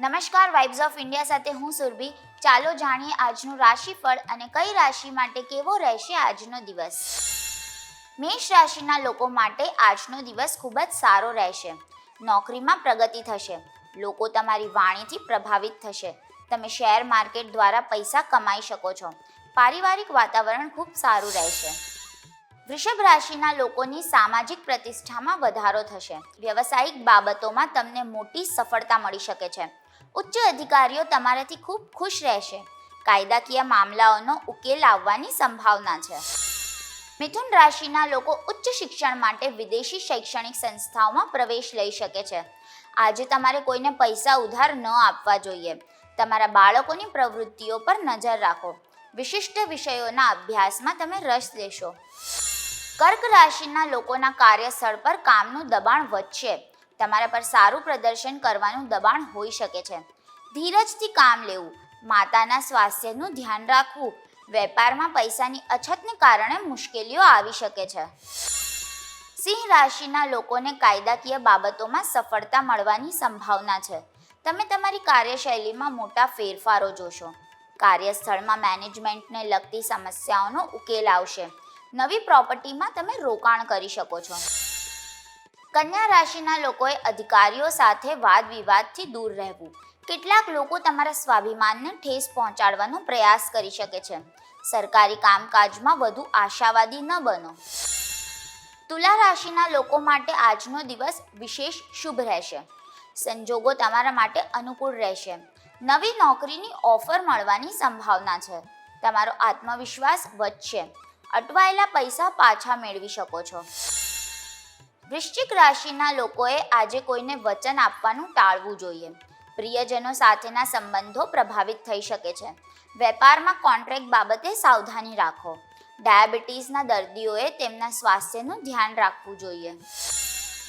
નમસ્કાર, vibes of India સાથે હું સુરભી. ચાલો જાણીએ આજનું રાશિફળ અને કઈ રાશિ માટે કેવો રહેશે આજનો દિવસ. મેષ રાશિના લોકો માટે આજનો દિવસ ખૂબ જ સારો રહેશે. નોકરીમાં પ્રગતિ થશે. લોકો તમારી વાણીથી પ્રભાવિત થશે. તમે શેર માર્કેટ દ્વારા પૈસા કમાઈ શકો છો. પારિવારિક વાતાવરણ ખૂબ સારું રહેશે. વૃષભ રાશિના લોકોની સામાજિક પ્રતિષ્ઠામાં વધારો થશે. વ્યવસાયિક બાબતોમાં તમને મોટી સફળતા મળી શકે છે. ઉચ્ચ અધિકારીઓ તમારાથી ખૂબ ખુશ રહેશે. કાયદાકીય મામલાઓનો ઉકેલ આવવાની સંભાવના છે. મિથુન રાશિના લોકો ઉચ્ચ શિક્ષણ માટે વિદેશી શૈક્ષણિક સંસ્થાઓમાં પ્રવેશ લઈ શકે છે. આજે તમારે કોઈને પૈસા ઉધાર ન આપવા જોઈએ. તમારા બાળકોની પ્રવૃત્તિઓ પર નજર રાખો. વિશિષ્ટ વિષયોના અભ્યાસમાં તમે રસ લેશો. કર્ક રાશિના લોકોના કાર્યસ્થળ પર કામનું દબાણ વધશે. તમારા પર સારું પ્રદર્શન કરવાનું દબાણ હોઈ શકે છે. ધીરજથી કામ લેવું. માતાના સ્વાસ્થ્યનું ધ્યાન રાખવું. વેપારમાં પૈસાની અછતને કારણે મુશ્કેલીઓ આવી શકે છે. સિંહ રાશિના લોકોને કાયદાકીય બાબતોમાં સફળતા મળવાની સંભાવના છે. તમે તમારી કાર્યશૈલીમાં મોટા ફેરફારો જોશો. કાર્યસ્થળમાં મેનેજમેન્ટને લગતી સમસ્યાઓનો ઉકેલ આવશે. નવી પ્રોપર્ટીમાં તમે રોકાણ કરી શકો છો. કન્યા રાશિના લોકોએ અધિકારીઓ સાથે વાદ વિવાદથી દૂર રહેવું. કેટલાક લોકો તમારા સ્વાભિમાનને ઠેસ પહોંચાડવાનો પ્રયાસ કરી શકે છે. સરકારી કામકાજમાં વધુ આશાવાદી ન બનો. તુલા રાશિના લોકો માટે આજનો દિવસ વિશેષ શુભ રહેશે. સંજોગો તમારા માટે અનુકૂળ રહેશે. નવી નોકરીની ઓફર મળવાની સંભાવના છે. તમારો આત્મવિશ્વાસ વધશે. અટવાયેલા પૈસા પાછા મેળવી શકો છો. વૃશ્ચિક રાશિના લોકોએ આજે કોઈને વચન આપવાનું ટાળવું જોઈએ. પ્રિયજનો સાથેના સંબંધો પ્રભાવિત થઈ શકે છે. વેપારમાં કોન્ટ્રાક્ટ બાબતે સાવધાની રાખો. ડાયાબિટીસના દર્દીઓએ તેમના સ્વાસ્થ્યનું ધ્યાન રાખવું જોઈએ.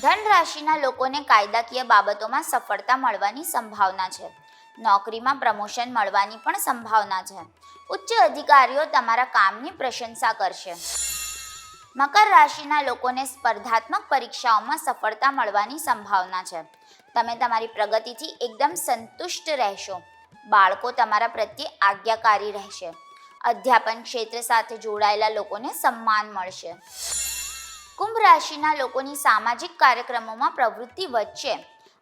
ધન રાશિના લોકોને કાયદાકીય બાબતોમાં સફળતા મળવાની સંભાવના છે. નોકરીમાં પ્રમોશન મળવાની પણ સંભાવના છે. ઉચ્ચ અધિકારીઓ તમારા કામની પ્રશંસા કરશે. મકર રાશિના લોકોને સ્પર્ધાત્મક પરીક્ષાઓમાં સફળતા મળવાની સંભાવના છે. તમે તમારી પ્રગતિથી એકદમ સંતુષ્ટ રહેશો. બાળકો તમારા પ્રત્યે આજ્ઞાકારી રહેશે. અધ્યાપન ક્ષેત્ર સાથે જોડાયેલા લોકોને સન્માન મળશે. કુંભ રાશિના લોકોની સામાજિક કાર્યક્રમોમાં પ્રવૃત્તિ વધશે.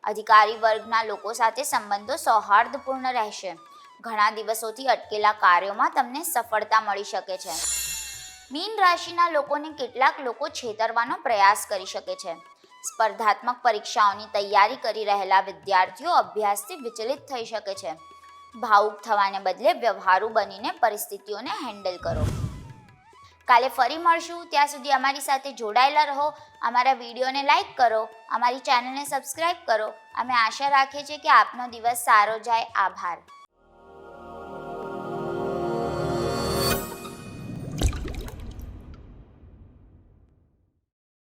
અધિકારી વર્ગના લોકો સાથે સંબંધો સૌહાર્દપૂર્ણ રહેશે. ઘણા દિવસોથી અટકેલા કાર્યોમાં તમને સફળતા મળી શકે છે. મીન રાશિના લોકોને કેટલાક લોકો છેતરવાનો પ્રયાસ કરી શકે છે. સ્પર્ધાત્મક પરીક્ષાઓની તૈયારી કરી રહેલા વિદ્યાર્થીઓ અભ્યાસથી વિચલિત થઈ શકે છે. ભાવુક થવાને બદલે વ્યવહારુ બનીને પરિસ્થિતિઓને હેન્ડલ કરો. કાલે ફરી મળશું. ત્યાં સુધી અમારી સાથે જોડાયેલા રહો. અમારા વિડીયોને લાઈક કરો. અમારી ચેનલને સબસ્ક્રાઈબ કરો. અમે આશા રાખીએ છીએ કે આપનો દિવસ સારો જાય. આભાર.